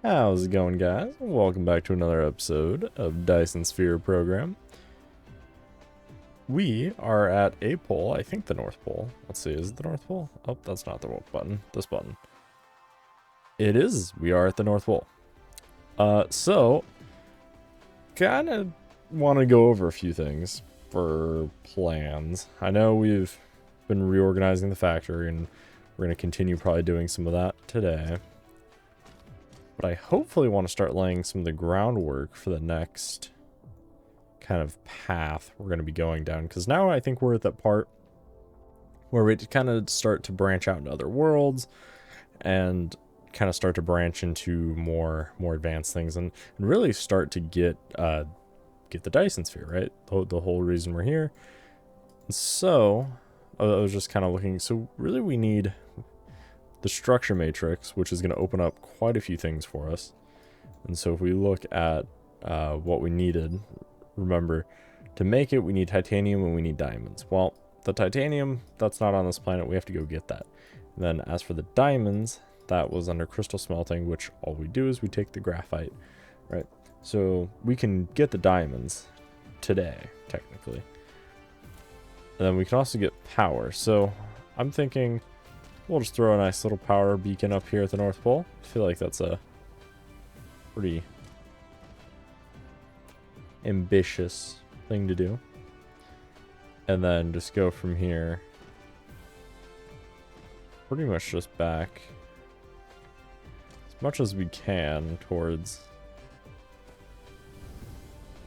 How's it going, guys? Welcome back to another episode of Dyson Sphere Program. We are at a pole, I think the North Pole. Let's see, is it the North Pole? Oh, that's not the button, this button. It is, we are at the North Pole. So, kind of want to go over a few things for plans. I know we've been reorganizing the factory and we're going to continue probably doing some of that today. But I hopefully want to start laying some of the groundwork for the next kind of path we're going to be going down. Because now I think we're at that part where we kind of start to branch out into other worlds and kind of start to branch into more advanced things and really start to get the Dyson Sphere, right? The whole reason we're here. So I was just kind of looking. So really we need the structure matrix, which is going to open up quite a few things for us. And so if we look at what we needed, remember, to make it, we need titanium and we need diamonds. Well, the titanium, that's not on this planet. We have to go get that. And then as for the diamonds, that was under crystal smelting, which all we do is we take the graphite, right? So we can get the diamonds today, technically. And then we can also get power. So I'm thinking we'll just throw a nice little power beacon up here at the North Pole. I feel like that's a pretty ambitious thing to do. And then just go from here pretty much just back as much as we can towards...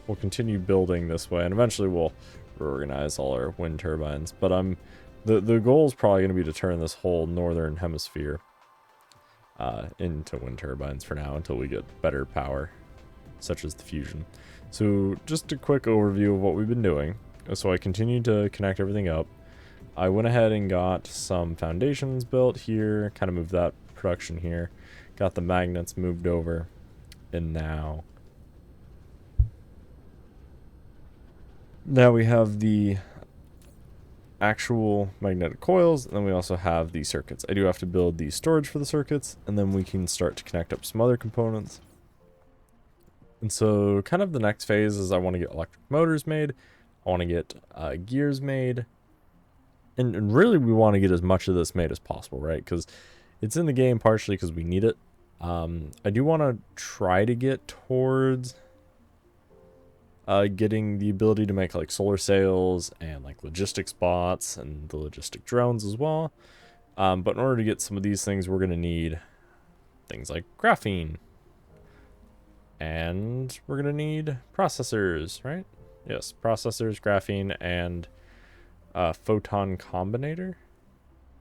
We'll continue building this way, and eventually we'll reorganize all our wind turbines. But the goal is probably going to be to turn this whole northern hemisphere into wind turbines for now until we get better power, such as the fusion. So just a quick overview of what we've been doing. So I continued to connect everything up. I went ahead and got some foundations built here, kind of moved that production here, got the magnets moved over, and now we have the actual magnetic coils, and then we also have the circuits. I do have to build the storage for the circuits, and then we can start to connect up some other components. And so kind of the next phase is I want to get electric motors made, I want to get gears made, and really we want to get as much of this made as possible, right? Because it's in the game partially because we need it. I do want to try to get towards getting the ability to make like solar sails and like logistics bots and the logistic drones as well. But in order to get some of these things, we're going to need things like graphene. And we're going to need processors, right? Yes, processors, graphene, and photon combinator.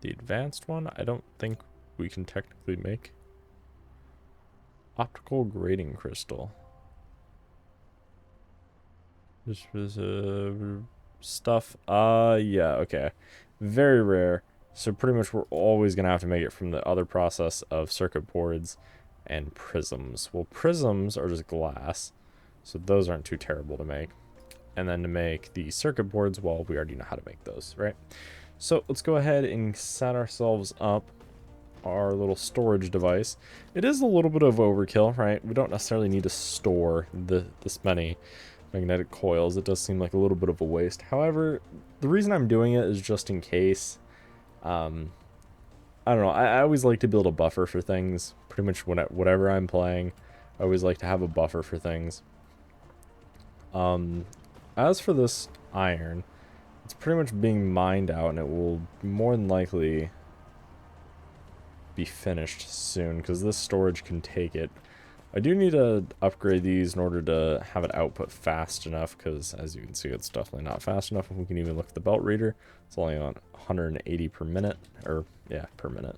The advanced one, I don't think we can technically make. Optical grading crystal. This was stuff. Yeah, okay. Very rare. So pretty much we're always going to have to make it from the other process of circuit boards and prisms. Well, prisms are just glass, so those aren't too terrible to make. And then to make the circuit boards, well, we already know how to make those, right? So let's go ahead and set ourselves up our little storage device. It is a little bit of overkill, right? We don't necessarily need to store this many magnetic coils. It does seem like a little bit of a waste. However, the reason I'm doing it is just in case. I don't know. I always like to build a buffer for things. Pretty much whatever I'm playing, I always like to have a buffer for things. As for this iron, it's pretty much being mined out, and it will more than likely be finished soon because this storage can take it. I do need to upgrade these in order to have it output fast enough, because as you can see, it's definitely not fast enough. If we can even look at the belt reader, it's only on 180 per minute, or yeah, per minute.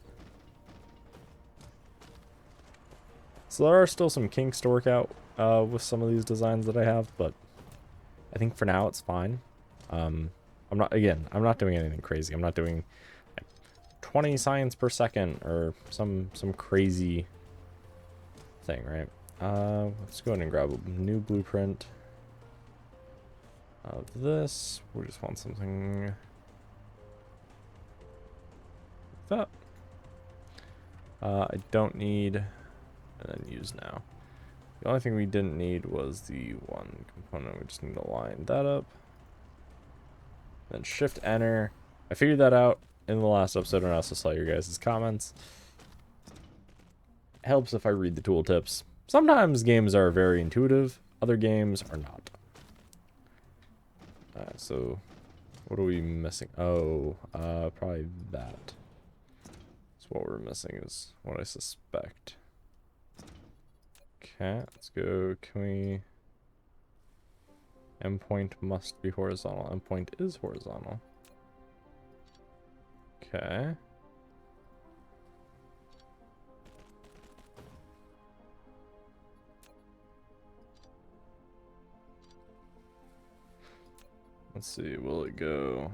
So there are still some kinks to work out with some of these designs that I have, but I think for now it's fine. I'm not doing anything crazy. I'm not doing like 20 science per second or some crazy thing, right? Let's go ahead and grab a new blueprint of this. We just want something like that. I don't need and then use now. The only thing we didn't need was the one component. We just need to line that up. Then shift enter. I figured that out in the last episode and I also saw your guys' comments. It helps if I read the tooltips. Sometimes games are very intuitive, other games are not. Alright, so what are we missing? Oh, probably that. So what we're missing is what I suspect. Okay, let's go. Can we... Endpoint must be horizontal. Endpoint is horizontal. Okay. Let's see, will it go?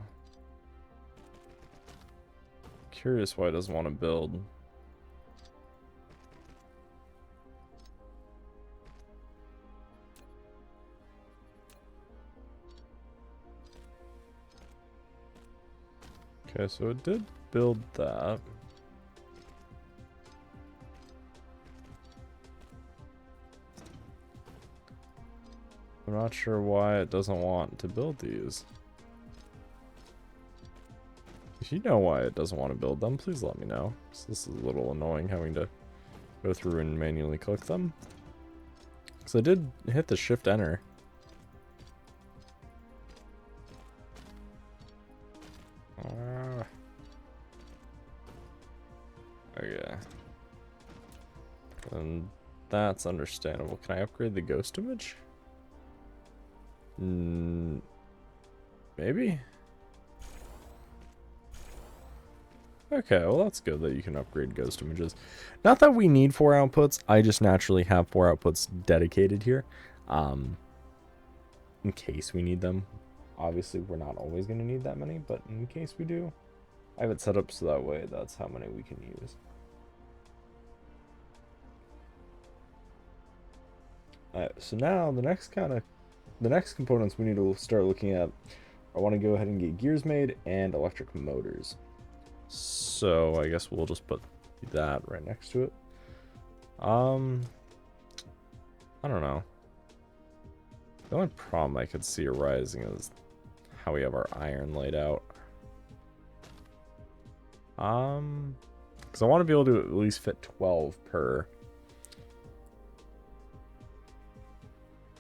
Curious why it doesn't want to build. Okay, so it did build that. I'm not sure why it doesn't want to build these. If you know why it doesn't want to build them, please let me know. So this is a little annoying having to go through and manually click them. So I did hit the shift enter. Okay. And that's understandable. Can I upgrade the ghost image? Maybe? Okay, well that's good that you can upgrade ghost images. Not that we need 4 outputs, I just naturally have 4 outputs dedicated here. In case we need them. Obviously we're not always going to need that many, but in case we do, I have it set up so that way that's how many we can use. So now the next components we need to start looking at, I want to go ahead and get gears made and electric motors. So I guess we'll just put that right next to it. I don't know. The only problem I could see arising is how we have our iron laid out. Because I want to be able to at least fit 12 per.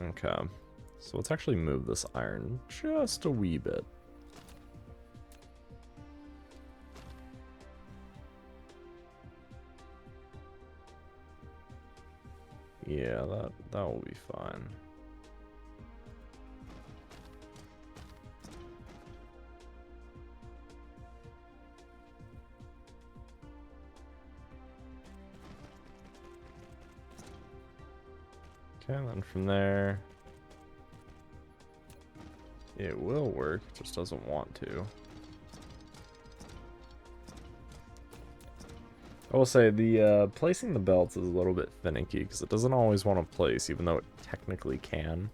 Okay. So let's actually move this iron just a wee bit. Yeah, that will be fine. Okay, and then from there, it will work, it just doesn't want to. I will say the placing the belts is a little bit finicky because it doesn't always want to place, even though it technically can.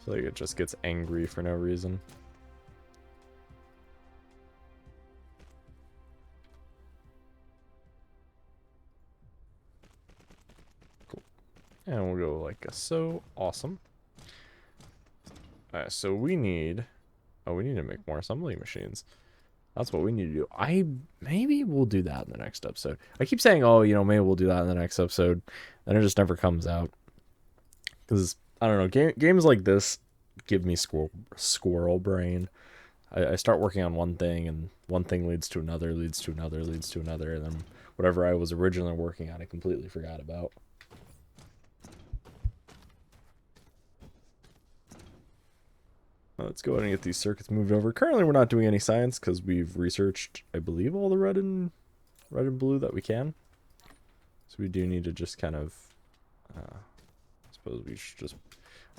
I feel like it just gets angry for no reason. Cool. And we'll go like so. Awesome. Alright, so we need... Oh, we need to make more assembly machines. That's what we need to do. Maybe we'll do that in the next episode. I keep saying, oh, you know, maybe we'll do that in the next episode. And it just never comes out. Because, I don't know, games like this give me squirrel brain. I start working on one thing, and one thing leads to another, leads to another, leads to another, and then whatever I was originally working on, I completely forgot about. Let's go ahead and get these circuits moved over. Currently, we're not doing any science because we've researched, I believe, all the red and blue that we can. So we do need to just kind of, I suppose we should just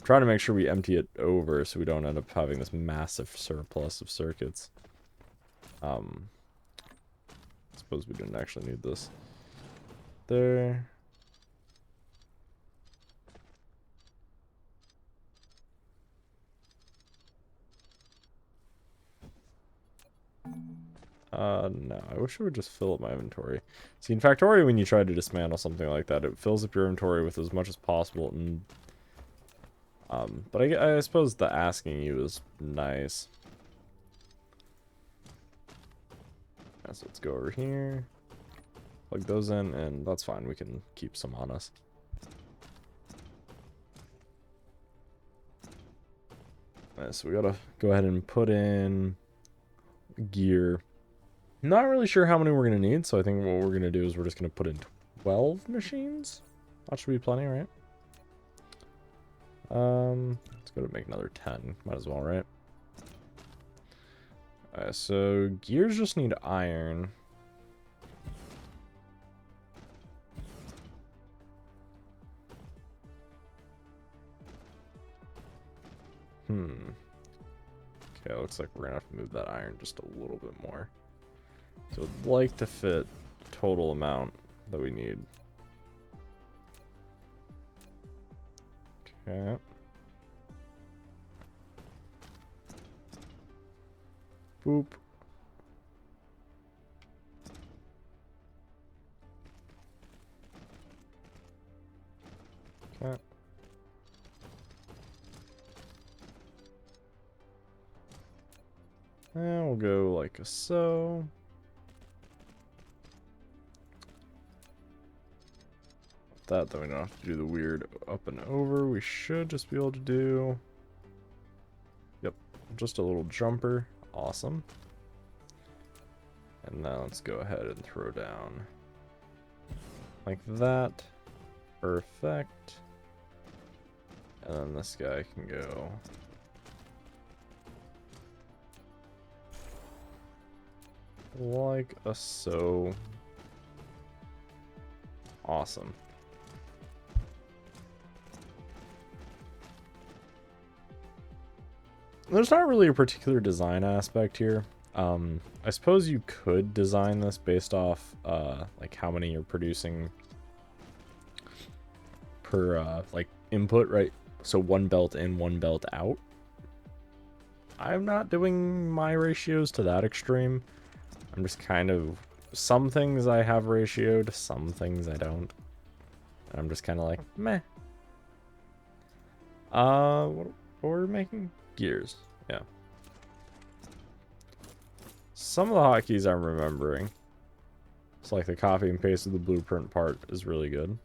try to make sure we empty it over so we don't end up having this massive surplus of circuits. I suppose we didn't actually need this. There. No, I wish it would just fill up my inventory. See, in Factorio, when you try to dismantle something like that, it fills up your inventory with as much as possible, and but I suppose the asking you is nice. Yeah, so let's go over here, plug those in, and that's fine. We can keep some on us. Alright, so we gotta go ahead and put in gear. Not really sure how many we're gonna need, so I think what we're gonna do is we're just gonna put in 12 machines. That should be plenty, right? Let's go to make another 10. Might as well, right? Alright, so gears just need iron. Okay, looks like we're gonna have to move that iron just a little bit more. So I'd like to fit the total amount that we need. Okay. Boop. Okay. And we'll go like so. That, then we don't have to do the weird up and over. We should just be able to do... Yep, just a little jumper. Awesome. And now let's go ahead and throw down like that. Perfect. And then this guy can go... like a so. Awesome. There's not really a particular design aspect here. I suppose you could design this based off like how many you're producing per like input, right? So one belt in, one belt out. I'm not doing my ratios to that extreme. I'm just kind of, some things I have ratioed, some things I don't. And I'm just kind of like, meh. What we're making? Gears, yeah. Some of the hotkeys I'm remembering. It's like the copy and paste of the blueprint part is really good.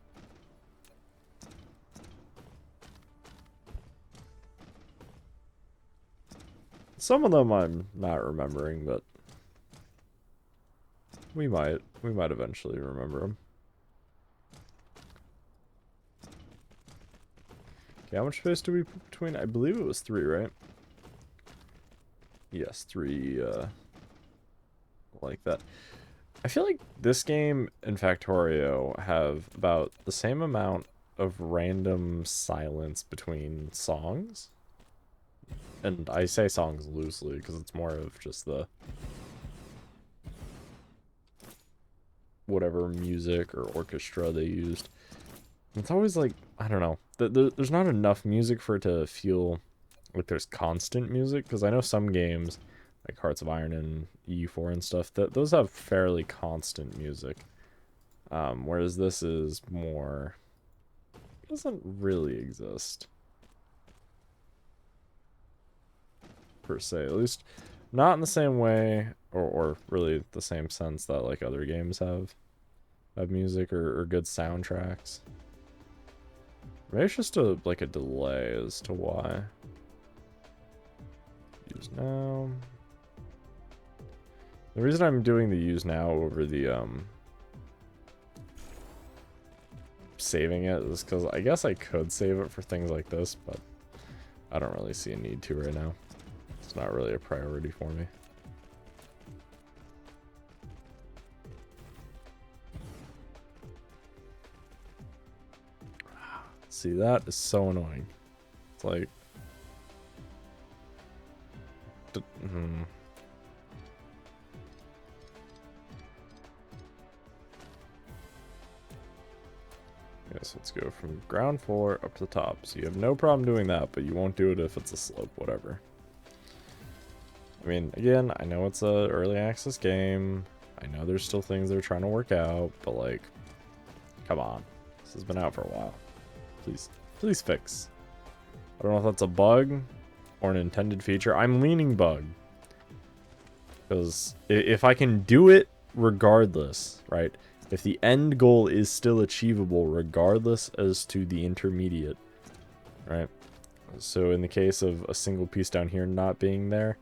Some of them I'm not remembering, but we might eventually remember them. Okay, how much space do we put between? I believe it was 3, right? Yes, 3, like that. I feel like this game and Factorio have about the same amount of random silence between songs. And I say songs loosely because it's more of just the whatever music or orchestra they used. It's always like, I don't know, there's not enough music for it to feel like there's constant music, because I know some games like Hearts of Iron and EU4 and stuff, that those have fairly constant music, whereas this is more, it doesn't really exist per se, at least not in the same way or really the same sense that like other games have music or good soundtracks. Maybe it's just like a delay as to why. Use now. The reason I'm doing the use now over the saving it is because I guess I could save it for things like this, but I don't really see a need to right now. It's not really a priority for me. See, that is so annoying. It's like... Yes, let's go from ground floor up to the top. So you have no problem doing that, but you won't do it if it's a slope, whatever. I mean, again, I know it's a early access game. I know there's still things they're trying to work out, but like, come on. This has been out for a while. Please fix. I don't know if that's a bug or an intended feature. I'm leaning bug. Because if I can do it regardless, right? If the end goal is still achievable regardless as to the intermediate, right? So in the case of a single piece down here not being there,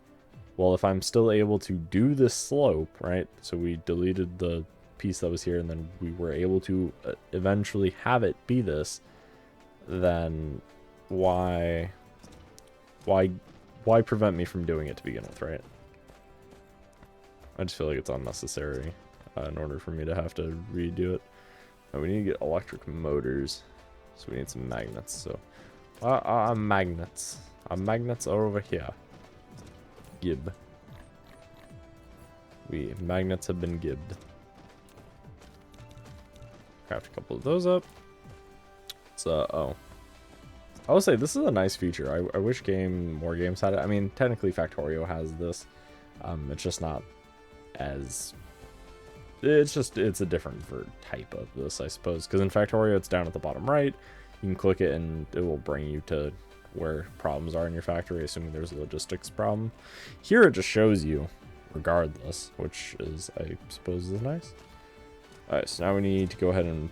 well, if I'm still able to do this slope, right? So we deleted the piece that was here and then we were able to eventually have it be this, then why prevent me from doing it to begin with, right? I just feel like it's unnecessary in order for me to have to redo it. And we need to get electric motors, so we need some magnets. So, magnets. Magnets are over here. Gib. Magnets have been gibbed. Craft a couple of those up. So, oh. I will say, this is a nice feature. I wish more games had it. I mean, technically Factorio has this. It's just not as... It's a different type of this, I suppose. Because in Factorio, it's down at the bottom right. You can click it and it will bring you to where problems are in your factory, assuming there's a logistics problem. Here it just shows you, regardless, which is, I suppose, is nice. Alright, so now we need to go ahead and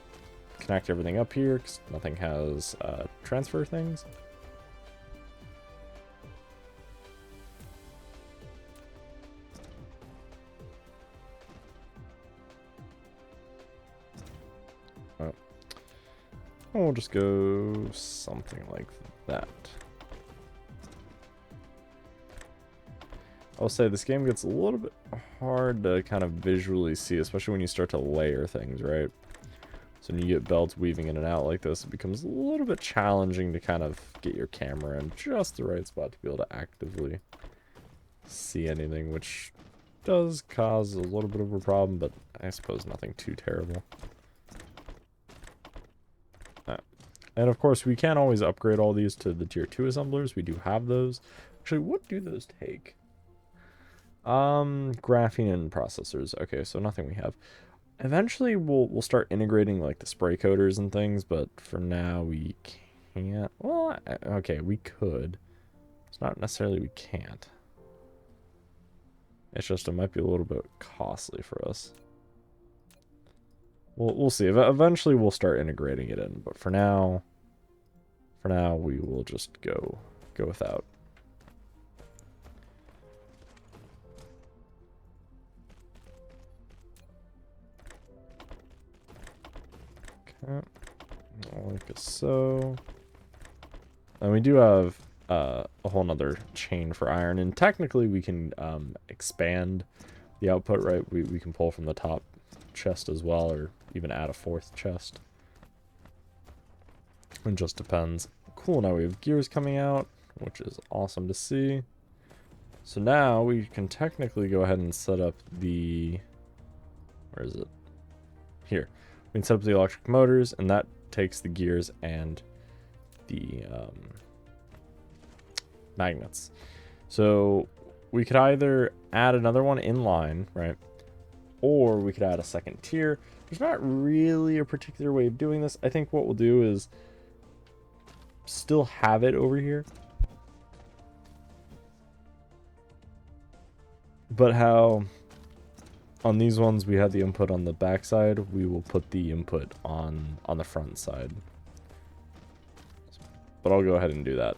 connect everything up here, because nothing has transfer things. We'll just go something like that. I'll say this game gets a little bit hard to kind of visually see, especially when you start to layer things, right? So when you get belts weaving in and out like this, it becomes a little bit challenging to kind of get your camera in just the right spot to be able to actively see anything, which does cause a little bit of a problem, but I suppose nothing too terrible. And of course, we can always upgrade all these to the tier 2 assemblers. We do have those. Actually, what do those take? Graphene and processors. Okay, so nothing we have. Eventually, we'll start integrating like the spray coaters and things, but for now we can't. Well, okay, we could. It's not necessarily we can't. It's just it might be a little bit costly for us. We'll see. Eventually, we'll start integrating it in, but for now, we will just go without. Okay, like so. And we do have a whole nother chain for iron, and technically we can expand the output. Right, we can pull from the top chest as well, or even add a fourth chest. It just depends. Cool, now we have gears coming out, which is awesome to see. So now we can technically go ahead and set up the... Where is it? Here. We can set up the electric motors, and that takes the gears and the magnets. So we could either add another one in line, right? Or we could add a second tier. There's not really a particular way of doing this. I think what we'll do is still have it over here. But how on these ones we have the input on the back side, we will put the input on the front side. But I'll go ahead and do that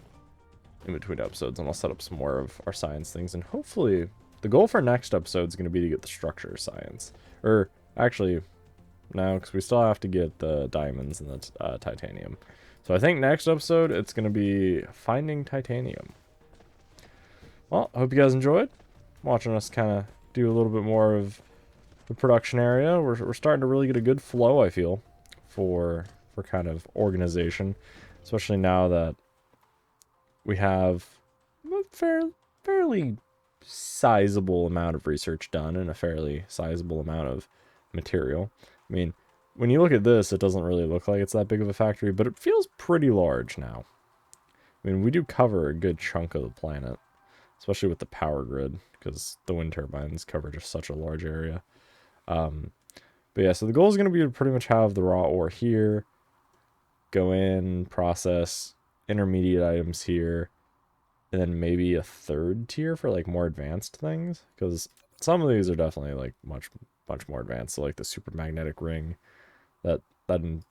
in between episodes, and I'll set up some more of our science things, and hopefully the goal for next episode is going to be to get the structure science. Or, actually, no, because we still have to get the diamonds and the titanium. So I think next episode, it's going to be finding titanium. Well, I hope you guys enjoyed watching us kind of do a little bit more of the production area. We're starting to really get a good flow, I feel, for kind of organization. Especially now that we have a fairly sizable amount of research done and a fairly sizable amount of material. I mean, when you look at this, it doesn't really look like it's that big of a factory, but it feels pretty large now. I mean, we do cover a good chunk of the planet. especially with the power grid, because the wind turbines cover just such a large area. But yeah, so the goal is going to be to pretty much have the raw ore here, go in, process intermediate items here, and then maybe a third tier for like more advanced things, because some of these are definitely like much more advanced. So like the super magnetic ring, that in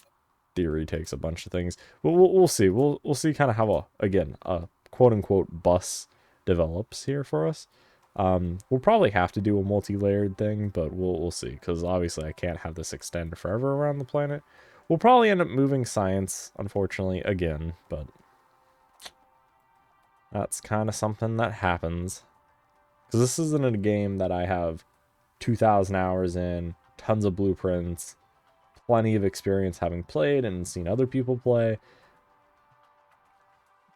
theory takes a bunch of things. But we'll see. We'll see kind of how a quote unquote bus develops here for us. We'll probably have to do a multi-layered thing, but we'll see, because obviously I can't have this extend forever around the planet. We'll probably end up moving science, unfortunately, again, but that's kind of something that happens. Because this isn't a game that I have 2,000 hours in, tons of blueprints, plenty of experience having played and seen other people play.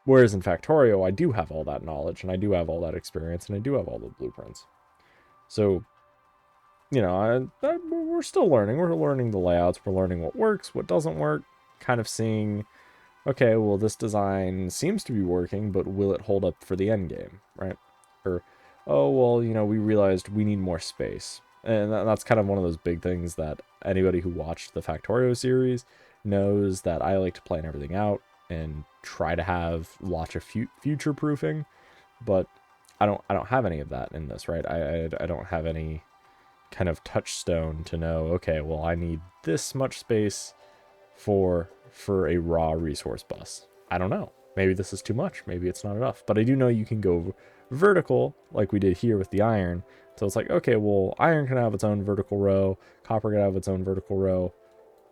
Whereas in Factorio, I do have all that knowledge, and I do have all that experience, and I do have all the blueprints. So, you know, we're still learning. We're learning the layouts. We're learning what works, what doesn't work. Kind of seeing, okay, well, this design seems to be working, but will it hold up for the end game, right? Or, oh, well, you know, we realized we need more space. And that's kind of one of those big things that anybody who watched the Factorio series knows, that I like to plan everything out and try to have lots of future proofing, but I don't have any of that in this, right? I don't have any kind of touchstone to know, okay, well, I need this much space for a raw resource bus. I don't know. Maybe this is too much. Maybe it's not enough. But I do know you can go vertical like we did here with the iron. So it's like, okay, well, iron can have its own vertical row, copper can have its own vertical row,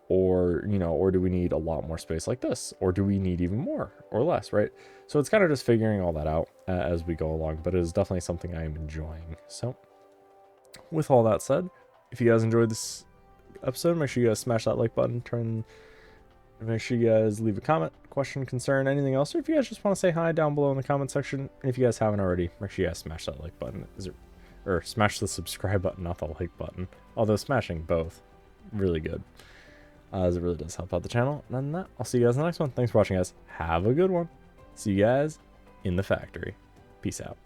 or, you know, or do we need a lot more space like this? Or do we need even more or less, right? So it's kind of just figuring all that out as we go along, but it is definitely something I am enjoying. So with all that said, if you guys enjoyed this episode, make sure you guys smash that like button, make sure you guys leave a comment, question, concern, anything else, or if you guys just want to say hi down below in the comment section. And if you guys haven't already, make sure you guys smash that like button, or smash the subscribe button, not the like button. Although smashing both, really good, as it really does help out the channel. And other than that, I'll see you guys in the next one. Thanks for watching, guys. Have a good one. See you guys in the factory. Peace out.